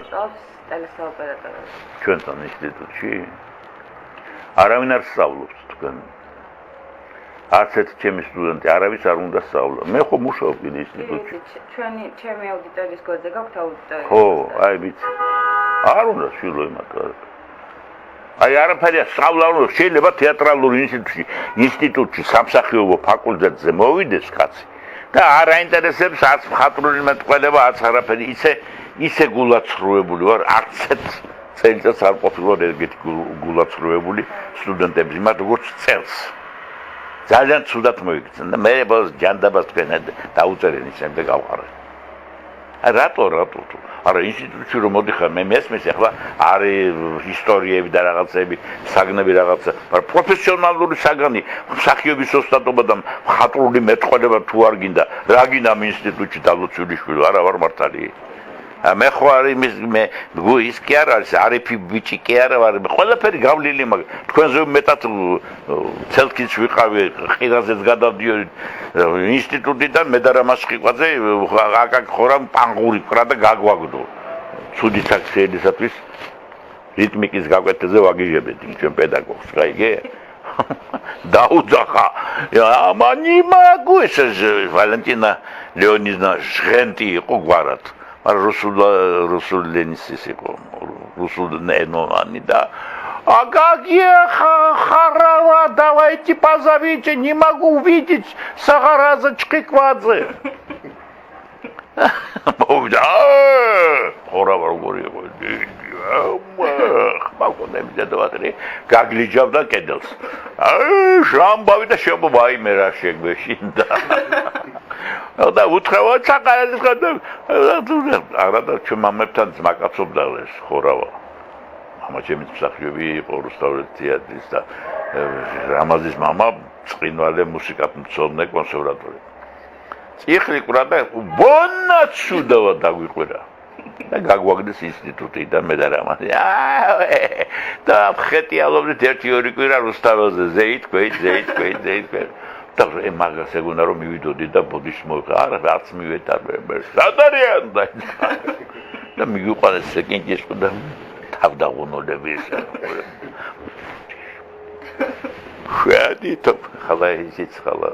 მოსწავლს ტელესაოპერატორად. ჩვენთან ინსტიტუტში არავინ არ სწავლობს თქვენ. არც ერთი ჩემი სტუდენტი არავის არ უნდა სწავლა. მე ხო მუშაობ ინსტიტუტში. ჩემი აუდიტორიის გვერდზე გაქვთ აუდიტორია. ხო, აი ვიცი. არ უნდა შვილო იმათგან. აი არაფერია სწავლა უნდა შეიძლება თეატრალურ ინსტიტუტში სამსახიობო ფაკულტეტზე მოვიდეს კაცი და არ აინტერესებს არც მხატვრული მეტყველება, არც არაფერი, ისე გულაცრუებული ვარ, არც წელიწადს არ ყოფილა ეგეთი გულაცრუებული სტუდენტების იმათ როგორც წელს. ძალიან ცუდად მოიქცენ და მე ბოლოს ჯანდაბას თქვენ დაუწერენ ისემ და გავყარე. რატო? არა ინსტიტუტში რომ მოდიხარ მე მესმის ახლა არის ისტორიები და რაღაცები, საგნები რაღაცა, მაგრამ პროფესიონალური საგანი, მსახიობის ოსტატობა და მხატვრული მეტყველება თუ არ გინდა, რა გინდა ამ ინსტიტუტში დალოცვილი არა ვარ მართალი. მე ხო არის მე ის კი არ არის, არიფი ბიჭი კი არ ვარ, ყველაფერი გავლილი მაგ თქვენზე მეტად ცელკიც ვიყავი, ხილაზეც გადავდიოდი ინსტიტუტიდან მე და რამას ხიყვაძე აკაკ ხორამ პანგური ყრა და გაგვაგდო. ცუდი საქსიელისათვის რიტმიკის გაკვეთაზე ვაგიჟებდი ჩვენ პედაგოგს, რა იგე? დაუძახა. ამანი მაგუ ეს ვალენტინა ლეონიდნა ჟღენტი იყო გვარად. Rusul Lenisis იყო, Rusul Nenoni да. А как я харава, давайте позовите, не могу увидеть Сахараза Чкиквадзе. Хорава როგორი მაგონები დადავატრი, გაგლიჯავდა კედელს. შამბავი და შობობა იმე რა შეგვეშინდა. და უთხრა საყარაძის ხოდა არა და ჩვენ მამებთან ძმაკაცობდა ეს ხორავა. მამა ჩემი მსახიობი იყო რუსთავის თეატრის და რამაზის მამა წინვალე მუსიკათმცოდნე კონსერვატორი. წიხლი ყვრა და ბონაცუდავა დაგვიყვირა. და გაგვაგდეს ინსტიტუტიდან მე და რამაზი. და ხეტიალობდით 1-2 კვირა რუსთაველზე ზეით ქვით. და მაგას ეგონა რომ მივიდოდი და ბოდიშს მოვიღე, არც მივეტარებ. სადარიან და მიგიყვანეს სეკინჯის და თავდაღუნოლები ეს. ხვედი თო ხალა ისიც ხალა.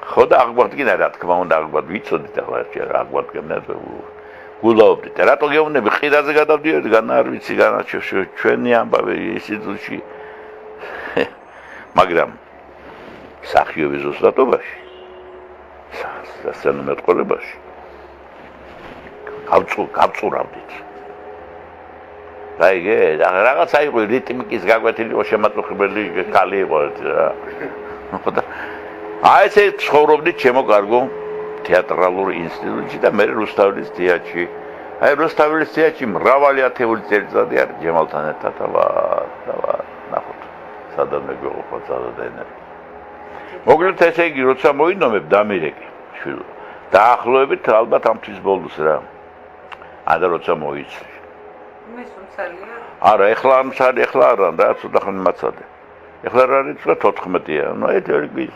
ხოდა აღგვადგინა რა თქმა უნდა ვიცოდით ახლა აღგვადგინა გულაობდით. რატო გეუბნები ხიდაზე გადავდიოდი განა არ ვიცი განა ჩვენი ამბავი ინსტიტუტში. მაგრამ სახიობის ოსტატობაში სასცენო მეტყველებაში გავწურავდით. რა იგე, რაღაცა იყო რიტმიკის გაკვეთილი შემაწუხებელი ქალი იყო რა. ხოდა აი ესე ცხოვრობდით ჩემო კარგო თეატრალურ ინსტიტუტში და მე რუსთავის თეატრში. აი რუსთავის თეატრში მრავალი ათეული წელიწადი არის ჯემალთან ერთად ვარ. ნახოთ. სადამე გეყოფა სადადენა. მოკლედ ესე იგი როცა მოინომებ დამირეკი შვილო დაახლოებით ალბათ ამთვის ბოლოს რა და როცა მოიცლი მე სულსალია არა ეხლა ამსარი ეხლა არა რა ცოტა ხანი მაცადე ეხლა რა არის 14-ია ნუ ერთ ერთი